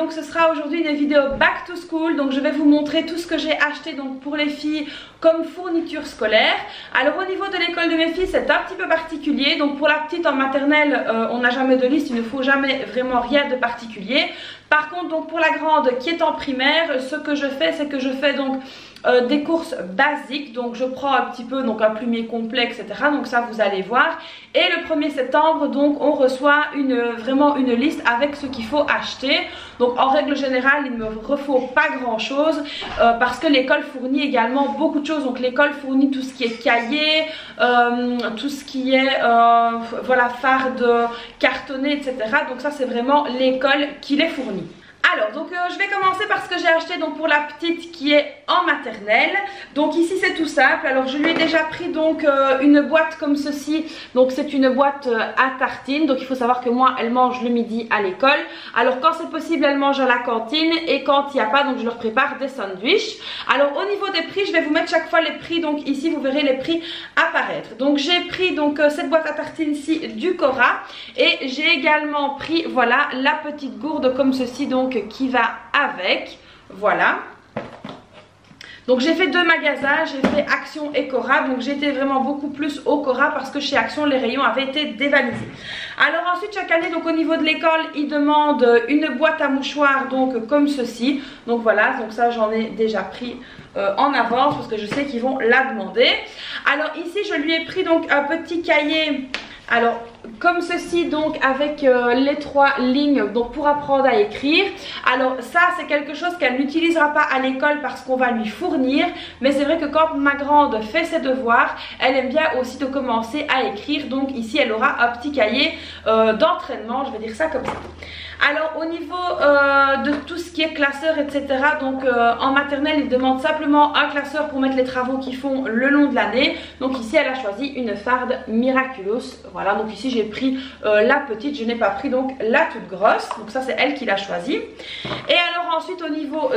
donc ce sera aujourd'hui une vidéo back to school. Donc je vais vous montrer tout ce que j'ai acheté donc pour les filles comme fourniture scolaire. Alors au niveau de l'école de mes filles, c'est un petit peu particulier. Donc pour la petite en maternelle, on n'a jamais de liste, il ne faut jamais vraiment rien de particulier. Par contre, donc pour la grande qui est en primaire, ce que je fais, c'est que je fais donc des courses basiques. Donc je prends un petit peu donc un plumier complet, etc. Donc ça vous allez voir. Et le 1er septembre, donc on reçoit vraiment une liste avec ce qu'il faut acheter. Donc en règle générale, il ne me refaut pas grand chose parce que l'école fournit également beaucoup de choses. Donc l'école fournit tout ce qui est cahier, tout ce qui est voilà, farde cartonnée, etc. Donc ça c'est vraiment l'école qui les fournit. Alors donc je vais commencer par ce que j'ai acheté donc pour la petite qui est en maternelle. Donc ici c'est tout simple. Alors je lui ai déjà pris donc une boîte comme ceci. Donc c'est une boîte à tartines. Donc il faut savoir que moi elle mange le midi à l'école. Alors quand c'est possible elle mange à la cantine et quand il n'y a pas donc je leur prépare des sandwichs. Alors au niveau des prix je vais vous mettre chaque fois les prix. Donc ici vous verrez les prix apparaître. Donc j'ai pris donc cette boîte à tartines-ci du Cora. Et j'ai également pris voilà la petite gourde comme ceci donc qui va avec, voilà. Donc j'ai fait deux magasins, j'ai fait Action et Cora, donc j'étais vraiment beaucoup plus au Cora parce que chez Action les rayons avaient été dévalisés. Alors ensuite chaque année donc au niveau de l'école ils demandent une boîte à mouchoirs donc comme ceci. Donc voilà, donc ça j'en ai déjà pris en avance parce que je sais qu'ils vont la demander. Alors ici je lui ai pris donc un petit cahier. Alors comme ceci donc avec les 3 lignes donc pour apprendre à écrire. Alors ça c'est quelque chose qu'elle n'utilisera pas à l'école parce qu'on va lui fournir. Mais c'est vrai que quand ma grande fait ses devoirs, elle aime bien aussi de commencer à écrire. Donc ici elle aura un petit cahier d'entraînement, je vais dire ça comme ça. Alors au niveau de tout ce qui est classeur etc. Donc en maternelle ils demandent simplement un classeur pour mettre les travaux qu'ils font le long de l'année. Donc ici elle a choisi une farde Miraculous. Voilà, donc ici j'ai pris la petite, je n'ai pas pris donc la toute grosse. Donc ça c'est elle qui l'a choisi. Et alors ensuite au niveau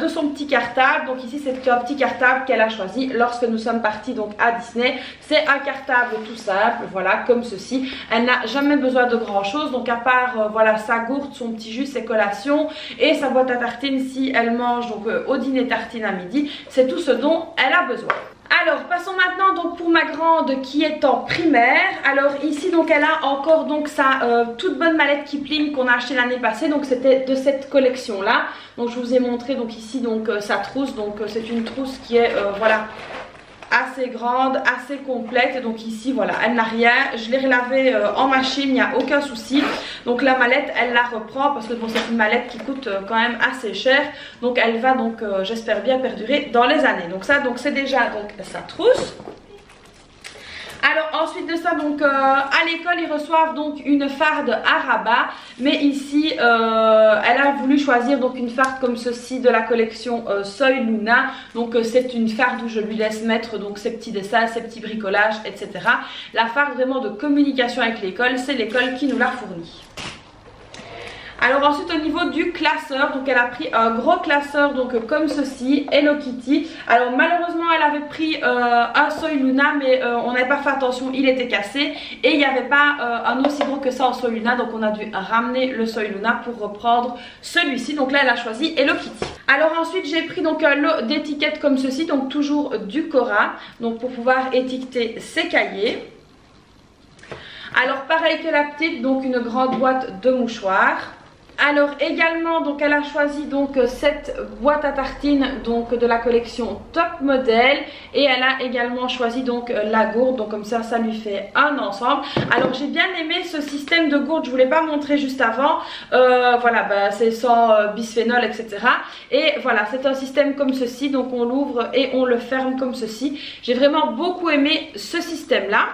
de son petit cartable, donc ici c'est un petit cartable qu'elle a choisi lorsque nous sommes partis donc à Disney. C'est un cartable tout simple, voilà comme ceci. Elle n'a jamais besoin de grand chose, donc à part voilà sa gourde, son petit jus, ses collations et sa boîte à tartines si elle mange donc au dîner tartine à midi. C'est tout ce dont elle a besoin. Alors passons maintenant donc pour ma grande qui est en primaire. Alors ici donc elle a encore donc sa toute bonne mallette Kipling qu'on a acheté l'année passée. Donc c'était de cette collection là. Donc je vous ai montré donc ici donc sa trousse. Donc c'est une trousse qui est voilà assez grande, assez complète. Et donc ici voilà elle n'a rien. Je l'ai relavée en machine, il n'y a aucun souci. Donc la mallette elle la reprend parce que bon, c'est une mallette qui coûte quand même assez cher. Donc elle va donc j'espère bien perdurer dans les années. Donc ça donc c'est déjà donc sa trousse. Alors ensuite de ça donc à l'école ils reçoivent donc une farde à rabat. Mais ici elle a voulu choisir donc une farde comme ceci de la collection Soy Luna. Donc c'est une farde où je lui laisse mettre donc ses petits dessins, ses petits bricolages etc. La farde vraiment de communication avec l'école, c'est l'école qui nous l'a fournie. Alors ensuite au niveau du classeur, donc elle a pris un gros classeur donc comme ceci, Hello Kitty. Alors malheureusement elle avait pris un Soy Luna mais on n'avait pas fait attention, il était cassé. Et il n'y avait pas un aussi gros que ça en Soy Luna, donc on a dû ramener le Soy Luna pour reprendre celui-ci. Donc là elle a choisi Hello Kitty. Alors ensuite j'ai pris donc un lot d'étiquettes comme ceci, donc toujours du Cora, donc pour pouvoir étiqueter ses cahiers. Alors pareil que la petite, donc une grande boîte de mouchoirs. Alors également donc elle a choisi donc cette boîte à tartines donc de la collection Top Model. Et elle a également choisi donc la gourde, donc comme ça ça lui fait un ensemble. Alors j'ai bien aimé ce système de gourde, je ne vous l'ai pas montré juste avant. Voilà bah, c'est sans bisphénol etc. Et voilà c'est un système comme ceci, donc on l'ouvre et on le ferme comme ceci. J'ai vraiment beaucoup aimé ce système là.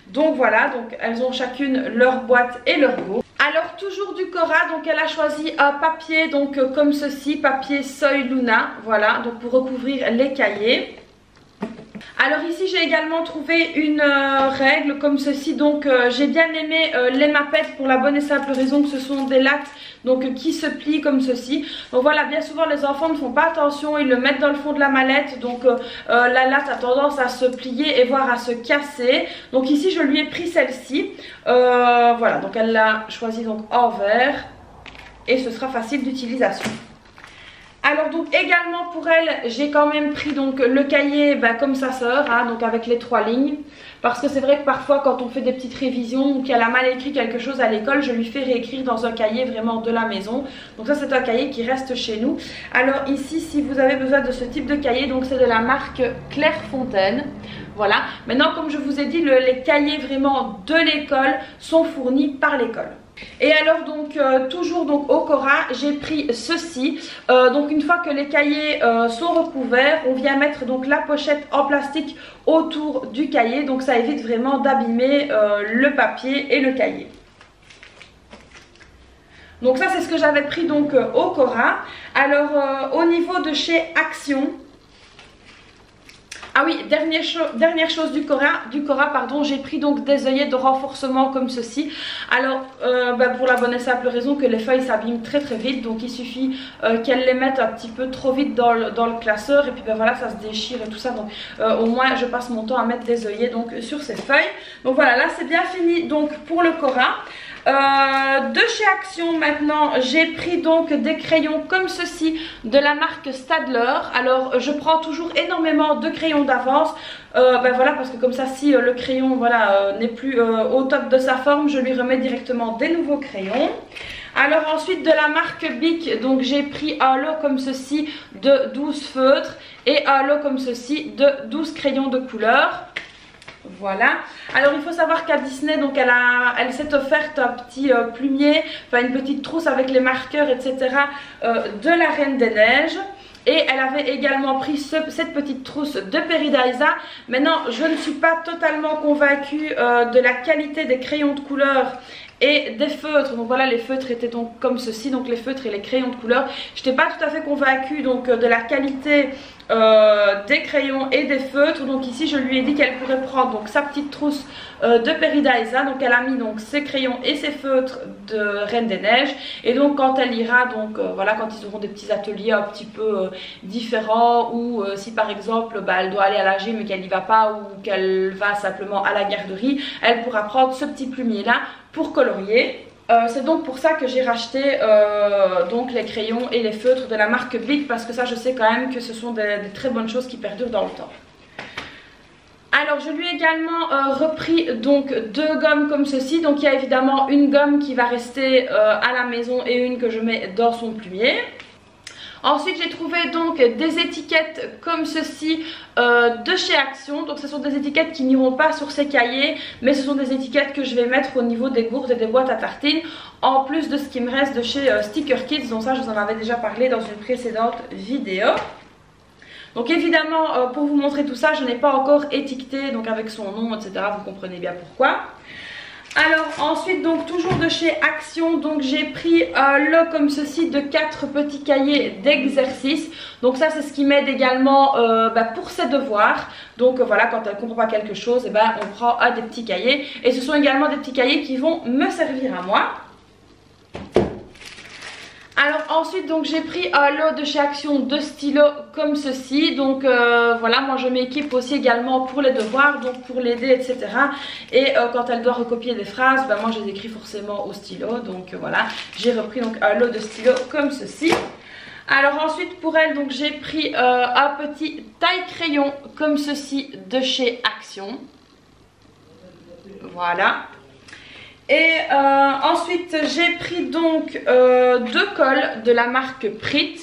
Donc voilà, donc elles ont chacune leur boîte et leur gourde. Alors toujours du Cora, donc elle a choisi un papier donc comme ceci, papier Soy Luna, voilà, donc pour recouvrir les cahiers. Alors ici j'ai également trouvé une règle comme ceci, donc j'ai bien aimé les mappettes pour la bonne et simple raison que ce sont des lattes donc qui se plient comme ceci. Donc voilà, bien souvent les enfants ne font pas attention, ils le mettent dans le fond de la mallette, donc la latte a tendance à se plier et voire à se casser. Donc ici je lui ai pris celle-ci, voilà, donc elle l'a choisie donc en vert. et ce sera facile d'utilisation. Alors donc également pour elle, j'ai quand même pris donc le cahier comme sa sœur, hein, donc avec les 3 lignes. Parce que c'est vrai que parfois quand on fait des petites révisions ou qu'elle a mal écrit quelque chose à l'école, je lui fais réécrire dans un cahier vraiment de la maison. Donc ça c'est un cahier qui reste chez nous. Alors ici si vous avez besoin de ce type de cahier, donc c'est de la marque Clairefontaine. Voilà, maintenant comme je vous ai dit, les cahiers vraiment de l'école sont fournis par l'école. Et alors donc toujours donc au Cora, j'ai pris ceci. Donc une fois que les cahiers sont recouverts, on vient mettre donc la pochette en plastique autour du cahier. Donc ça évite vraiment d'abîmer le papier et le cahier. Donc ça c'est ce que j'avais pris donc au Cora. Alors au niveau de chez Action. Ah oui, dernière chose du Cora, pardon, j'ai pris donc des œillets de renforcement comme ceci. Alors, pour la bonne et simple raison que les feuilles s'abîment très très vite. Donc il suffit qu'elles les mettent un petit peu trop vite dans le classeur. Et puis voilà, ça se déchire et tout ça. Donc au moins je passe mon temps à mettre des œillets donc, sur ces feuilles. Donc voilà, là c'est bien fini donc pour le Cora. De chez Action maintenant, j'ai pris donc des crayons comme ceci de la marque Staedtler. Alors je prends toujours énormément de crayons d'avance, voilà, parce que comme ça si le crayon voilà, n'est plus au top de sa forme, je lui remets directement des nouveaux crayons. Alors ensuite de la marque Bic, donc j'ai pris un lot comme ceci de 12 feutres et un lot comme ceci de 12 crayons de couleur. Voilà, alors il faut savoir qu'à Disney donc elle s'est offerte un petit plumier, enfin une petite trousse avec les marqueurs etc. De la Reine des Neiges. Et elle avait également pris cette petite trousse de Paradisa. Maintenant je ne suis pas totalement convaincue de la qualité des crayons de couleur et des feutres. Donc voilà, les feutres étaient donc comme ceci, donc les feutres et les crayons de couleur. Je n'étais pas tout à fait convaincue donc de la qualité des crayons et des feutres. Donc ici je lui ai dit qu'elle pourrait prendre donc sa petite trousse de Paradisa. Donc elle a mis donc ses crayons et ses feutres de Reine des Neiges. Et donc quand elle ira donc voilà, quand ils auront des petits ateliers un petit peu différents, ou si par exemple elle doit aller à la gym mais qu'elle n'y va pas, ou qu'elle va simplement à la garderie, elle pourra prendre ce petit plumier là pour colorier. C'est donc pour ça que j'ai racheté donc les crayons et les feutres de la marque Bic, parce que ça je sais quand même que ce sont des très bonnes choses qui perdurent dans le temps. Alors je lui ai également repris donc 2 gommes comme ceci. Donc il y a évidemment une gomme qui va rester à la maison et une que je mets dans son plumier. Ensuite j'ai trouvé donc des étiquettes comme ceci de chez Action. Donc ce sont des étiquettes qui n'iront pas sur ces cahiers, mais ce sont des étiquettes que je vais mettre au niveau des gourdes et des boîtes à tartines, en plus de ce qui me reste de chez Sticker Kids. Donc ça je vous en avais déjà parlé dans une précédente vidéo. Donc évidemment pour vous montrer tout ça, je n'ai pas encore étiqueté donc avec son nom etc, vous comprenez bien pourquoi. Alors ensuite donc toujours de chez Action, donc j'ai pris un lot comme ceci de 4 petits cahiers d'exercice. Donc ça c'est ce qui m'aide également pour ses devoirs. Donc voilà, quand elle ne comprend pas quelque chose, on prend un des petits cahiers. Et ce sont également des petits cahiers qui vont me servir à moi. Alors ensuite donc j'ai pris un lot de chez Action de stylos comme ceci. Donc voilà, moi je m'équipe aussi également pour les devoirs, donc pour l'aider etc. Et quand elle doit recopier des phrases, moi je les écris forcément au stylo. Donc voilà, j'ai repris donc un lot de stylos comme ceci. Alors ensuite pour elle donc j'ai pris un petit taille crayon comme ceci de chez Action. Voilà. Et ensuite j'ai pris donc 2 cols de la marque Prit.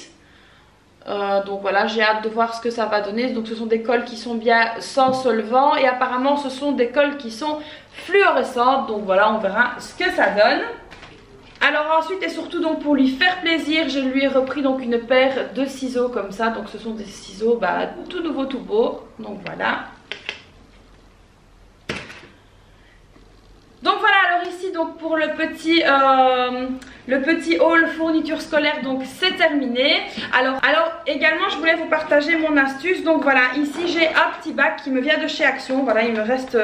Donc voilà, j'ai hâte de voir ce que ça va donner. Donc ce sont des cols qui sont bien sans solvant, et apparemment ce sont des cols qui sont fluorescentes. Donc voilà, on verra ce que ça donne. Alors ensuite et surtout donc pour lui faire plaisir, je lui ai repris donc une paire de ciseaux comme ça. Donc ce sont des ciseaux tout nouveau tout beau. Donc voilà. Donc voilà, alors ici donc pour le petit haul fourniture scolaire, donc c'est terminé. Alors également je voulais vous partager mon astuce. Donc voilà, ici j'ai un petit bac qui me vient de chez Action. Voilà, il me reste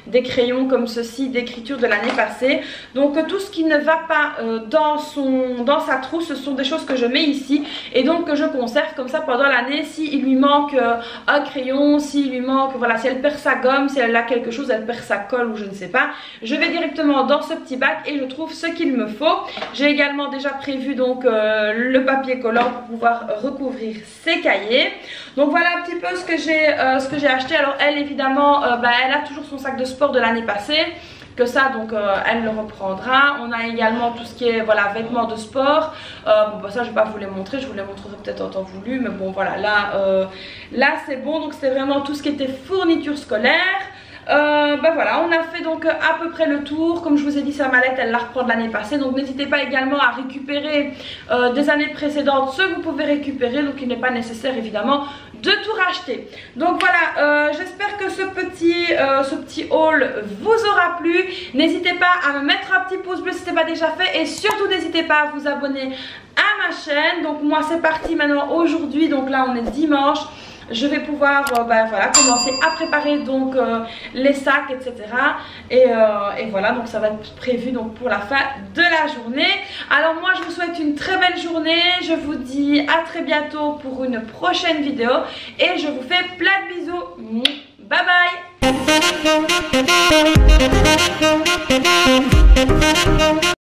des crayons comme ceci d'écriture de l'année passée. Donc tout ce qui ne va pas dans sa trousse, ce sont des choses que je mets ici et donc que je conserve comme ça pendant l'année. S'il lui manque un crayon, s'il lui manque, voilà, si elle perd sa gomme, si elle a quelque chose, elle perd sa colle ou je ne sais pas, je vais directement dans ce petit bac et je trouve ce qu'il me faut. J'ai également déjà prévu donc le papier collant pour pouvoir recouvrir ses cahiers. Donc voilà un petit peu ce que j'ai acheté. Alors elle évidemment elle a toujours son sac de sport de l'année passée, que ça donc elle le reprendra. On a également tout ce qui est voilà vêtements de sport. Ça je vais pas vous les montrer, je vous les montrerai peut-être en temps voulu, mais bon voilà, là c'est bon. Donc c'est vraiment tout ce qui était fourniture scolaire. Voilà, on a fait donc à peu près le tour. Comme je vous ai dit, sa mallette elle la reprend de l'année passée, donc n'hésitez pas également à récupérer des années précédentes ce que vous pouvez récupérer. Donc il n'est pas nécessaire évidemment de tout racheter. Donc voilà, j'espère que ce petit haul vous aura plu. N'hésitez pas à me mettre un petit pouce bleu si ce n'est pas déjà fait, et surtout n'hésitez pas à vous abonner à ma chaîne. Donc moi c'est parti maintenant aujourd'hui, donc là on est dimanche. Je vais pouvoir voilà, commencer à préparer donc les sacs, etc. Et voilà, donc ça va être prévu donc pour la fin de la journée. Alors moi je vous souhaite une très belle journée. Je vous dis à très bientôt pour une prochaine vidéo. Et je vous fais plein de bisous. Bye bye.